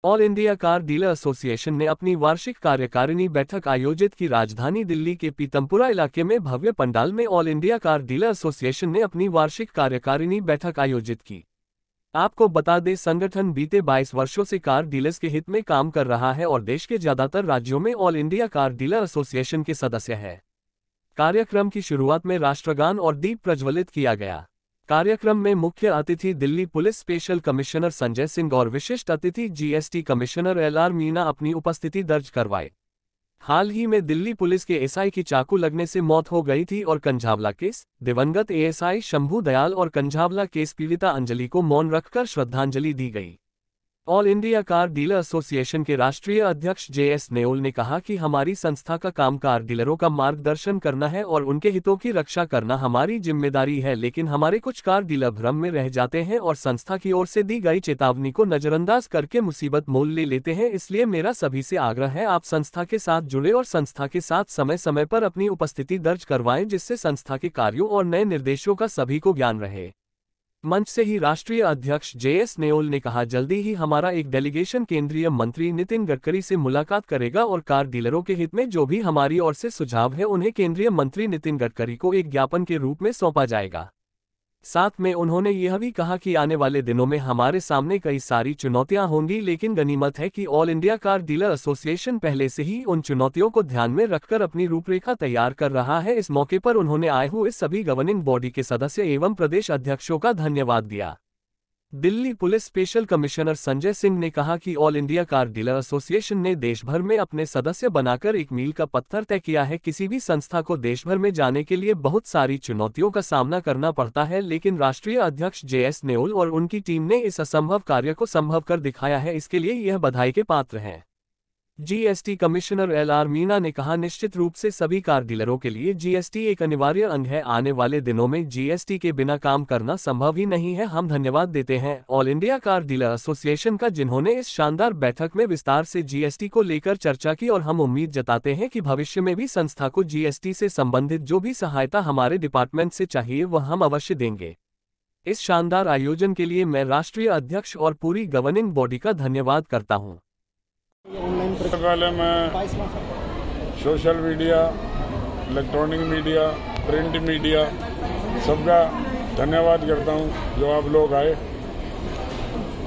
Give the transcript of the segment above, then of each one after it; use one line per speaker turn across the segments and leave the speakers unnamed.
All India car dealer association ने अपनी वार्षिक कार्यकारिणी बैठक आयोजित की। राजधानी दिल्ली के पीतमपुरा इलाके में भव्य पंडाल में all India car dealer association ने अपनी वार्षिक कार्यकारिणी बैठक आयोजित की। आपको बता दें, संगठन बीते 22 वर्षों से कार डीलर्स के हित में काम कर रहा है और देश के ज्यादातर राज्यों में all India car dealer association के सदस्य है। कार्यक्रम की शुरुआत में राष्ट्रगान और दीप प्रज्वलित किया गया। कार्यक्रम में मुख्य अतिथि Delhi police special commissioner Sanjay Singh और विशिष्ट अतिथि जीएसटी कमिश्नर एलआर मीणा अपनी उपस्थिति दर्ज करवाए। हाल ही में दिल्ली पुलिस के एसआई की चाकू लगने से मौत हो गई थी और कंझावला केस दिवंगत एएसआई शंभू दयाल और कंझावला केस पीड़िता अंजलि को मौन रखकर श्रद्धांजलि दी गई। All India car dealer association के राष्ट्रीय अध्यक्ष जेएस नेओल ने कहा कि हमारी संस्था का काम कार डीलरों का मार्गदर्शन करना है और उनके हितों की रक्षा करना हमारी जिम्मेदारी है, लेकिन हमारे कुछ कार डीलर भ्रम में रह जाते हैं और संस्था की ओर से दी गई चेतावनी को नजरअंदाज करके मुसीबत मोल ले लेते हैं। इसलिए मेरा सभी से आग्रह है, आप संस्था के साथ जुड़े और संस्था के साथ समय समय पर अपनी उपस्थिति दर्ज करवाएं, जिससे संस्था के कार्यों और नए निर्देशों का सभी को ज्ञान रहे। मंच से ही राष्ट्रीय अध्यक्ष जेएस नेओल ने कहा, जल्दी ही हमारा एक डेलीगेशन केंद्रीय मंत्री नितिन गडकरी से मुलाकात करेगा और कार डीलरों के हित में जो भी हमारी ओर से सुझाव है उन्हें केंद्रीय मंत्री नितिन गडकरी को एक ज्ञापन के रूप में सौंपा जाएगा। साथ में उन्होंने यह भी कहा कि आने वाले दिनों में हमारे सामने कई सारी चुनौतियां होंगी, लेकिन गनीमत है कि all India car dealer association पहले से ही उन चुनौतियों को ध्यान में रखकर अपनी रूपरेखा तैयार कर रहा है। इस मौके पर उन्होंने आए हुए सभी गवर्निंग बॉडी के सदस्य एवं प्रदेश अध्यक्षों का धन्यवाद दिया। Delhi police special commissioner Sanjay Singh ने कहा कि all India car dealer association ने देश भर में अपने सदस्य बनाकर एक मील का पत्थर तय किया है। किसी भी संस्था को देश भर में जाने के लिए बहुत सारी चुनौतियों का सामना करना पड़ता है, लेकिन राष्ट्रीय अध्यक्ष जेएस नेओल और उनकी टीम ने इस असंभव कार्य को संभव कर दिखाया है। इसके लिए यह बधाई के पात्र हैं। जीएसटी कमिश्नर एलआर मीणा ने कहा, निश्चित रूप से सभी कार डीलरों के लिए जीएसटी एक अनिवार्य अंग है। आने वाले दिनों में जीएसटी के बिना काम करना संभव ही नहीं है। हम धन्यवाद देते हैं all India car dealer association का, जिन्होंने इस शानदार बैठक में विस्तार से जीएसटी को लेकर चर्चा की और हम उम्मीद जताते हैं कि भविष्य में भी संस्था को जीएसटी से संबंधित जो भी सहायता हमारे डिपार्टमेंट से चाहिए वह हम अवश्य देंगे। इस शानदार आयोजन के लिए मैं राष्ट्रीय अध्यक्ष और पूरी गवर्निंग बॉडी का धन्यवाद करता हूँ।
पहले मैं social media, electronic media, print media सबका धन्यवाद करता हूं जो आप लोग आए।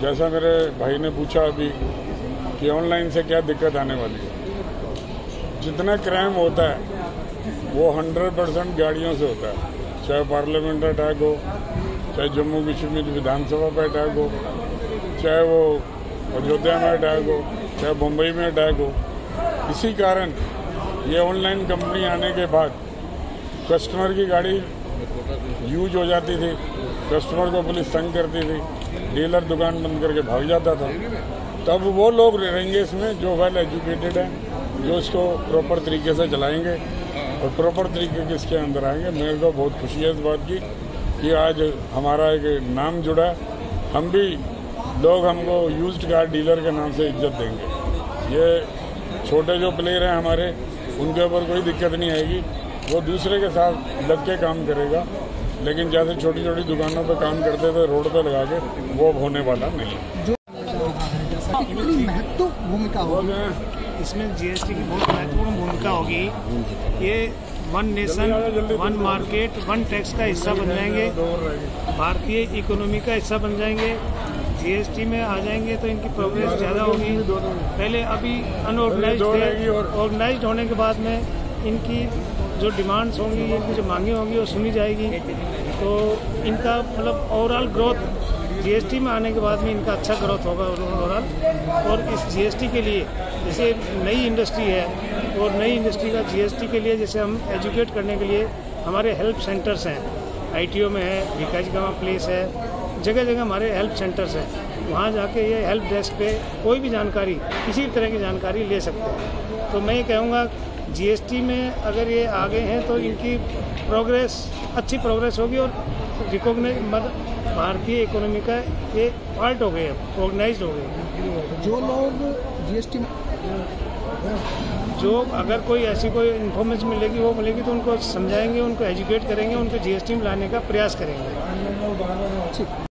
जैसा मेरे भाई ने पूछा अभी कि ऑनलाइन से क्या दिक्कत आने वाली है, जितना क्राइम होता है वो 100% गाड़ियों से होता है। चाहे पार्लियामेंट अटैक हो, चाहे जम्मू कश्मीर विधानसभा पर अटैक हो, चाहे वो अयोध्या में अटैक हो, चाहे मुंबई में अटैक हो। इसी कारण ये ऑनलाइन कंपनी आने के बाद कस्टमर की गाड़ी यूज हो जाती थी, कस्टमर को पुलिस तंग करती थी, डीलर दुकान बंद करके भाग जाता था। तब वो लोग रहेंगे इसमें जो वेल एजुकेटेड हैं, जो इसको प्रॉपर तरीके से चलाएंगे और प्रॉपर तरीके के इसके अंदर आएंगे। मेरे को बहुत खुशी है इस बात की कि आज हमारा एक नाम जुड़ा है। हम भी लोग हमको यूज्ड कार डीलर के नाम से इज्जत देंगे। ये छोटे जो प्लेयर हैं हमारे, उनके ऊपर कोई दिक्कत नहीं आएगी, वो दूसरे के साथ लग के काम करेगा। लेकिन जैसे छोटी छोटी दुकानों पे काम करते थे रोड पे लगा के, वो होने वाला नहीं।
जो महत्वपूर्ण भूमिका होगी इसमें, जीएसटी की बहुत महत्वपूर्ण भूमिका होगी। ये one nation one market one tax का हिस्सा बन जाएंगे, भारतीय इकोनॉमी का हिस्सा बन जाएंगे। जीएसटी में आ जाएंगे तो इनकी प्रोग्रेस ज़्यादा होगी। पहले अभी अनऑर्गेनाइज्ड थे, ऑर्गेनाइज्ड होने के बाद में इनकी जो डिमांड्स होंगी, इनकी जो मांगे होंगी वो सुनी जाएगी। तो इनका मतलब ओवरऑल ग्रोथ जीएसटी में आने के बाद में इनका अच्छा ग्रोथ होगा ओवरऑल। और इस जीएसटी के लिए जैसे नई इंडस्ट्री है और नई इंडस्ट्री का जीएसटी के लिए जैसे हम एजुकेट करने के लिए हमारे हेल्प सेंटर्स हैं, आईटीओ में है, भिकाजीगामा प्लेस है, जगह जगह हमारे हेल्प सेंटर्स हैं। वहाँ जाके ये हेल्प डेस्क पे कोई भी जानकारी, किसी भी तरह की जानकारी ले सकते हैं। तो मैं ये कहूँगा जीएसटी में अगर ये आगे हैं तो इनकी प्रोग्रेस अच्छी प्रोग्रेस होगी और रिकॉग्नाइज भारतीय इकोनॉमी का ये पार्ट हो गए, ऑर्गेनाइज्ड हो गए। जो लोग जीएसटी में
जो अगर कोई ऐसी कोई इन्फॉर्मेशन मिलेगी वो मिलेगी तो उनको समझाएंगे, उनको एजुकेट करेंगे, उनको जीएसटी में लाने का प्रयास करेंगे।